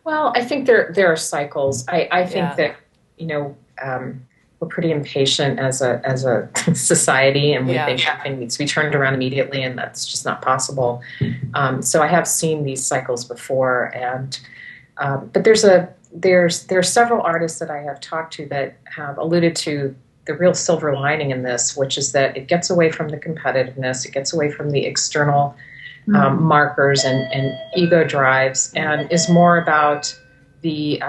Well, I think there are cycles. I think Yeah. that, you know, we're pretty impatient as a society, and we Yeah. think everything needs to be turned around immediately, and that's just not possible. So I have seen these cycles before, and but there's several artists that I have talked to that have alluded to the real silver lining in this, which is that it gets away from the competitiveness, it gets away from the external markers and ego drives, and is more about the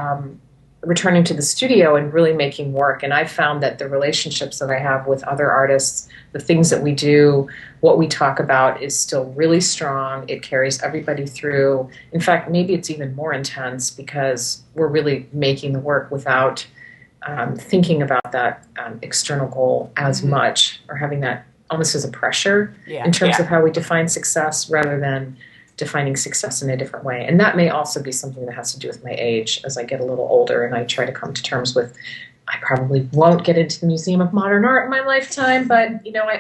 returning to the studio and really making work. And I've found that the relationships that I have with other artists, the things that we do, what we talk about is still really strong. It carries everybody through. In fact, maybe it's even more intense because we're really making the work without thinking about that external goal as much, or having that almost as a pressure Yeah. in terms of how we define success, rather than defining success in a different way. And that may also be something that has to do with my age. As I get a little older and I try to come to terms with, I probably won't get into the Museum of Modern Art in my lifetime, but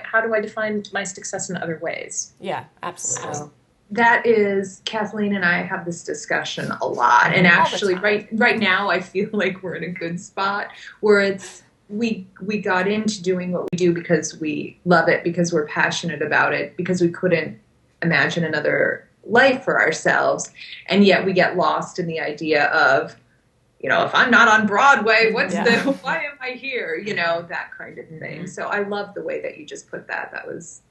how do I define my success in other ways? Yeah, absolutely. So, That is, Kathleen and I have this discussion a lot, and All the actually, time. right now, I feel like we're in a good spot where it's we got into doing what we do because we love it, because we're passionate about it, because we couldn't imagine another life for ourselves, and yet we get lost in the idea of, if I'm not on Broadway, why am I here? That kind of thing. So I love the way that you just put that. That was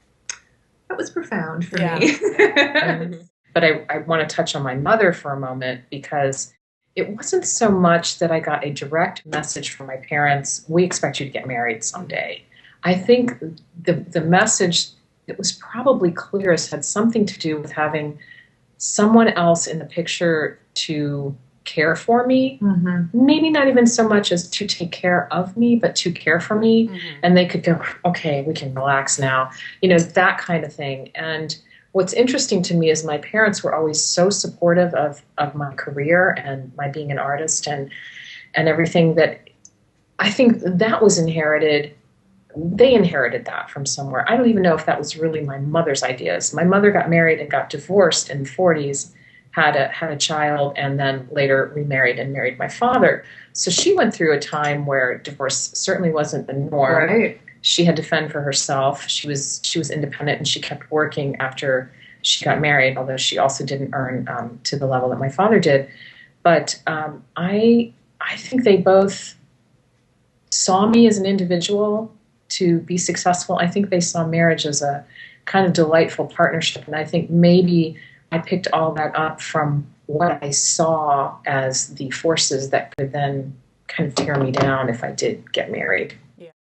profound for me. but I want to touch on my mother for a moment, because it wasn't so much that I got a direct message from my parents, we expect you to get married someday. I think the message that was probably clearest had something to do with having someone else in the picture to care for me. Maybe not even so much as to take care of me, but to care for me. And they could go, okay, we can relax now, that kind of thing. And what's interesting to me is my parents were always so supportive of my career and my being an artist and everything, that I think that was inherited. They inherited that from somewhere. I don't even know if that was really my mother's ideas. My mother got married and got divorced in the 40s, had a child, and then later remarried and married my father. So she went through a time where divorce certainly wasn't the norm. Right. She had to fend for herself. She was independent, and she kept working after she got married, although she also didn't earn to the level that my father did. But I think they both saw me as an individual to be successful. I think they saw marriage as a kind of delightful partnership, and I think maybe I picked all that up from what I saw as the forces that could then kind of tear me down if I did get married.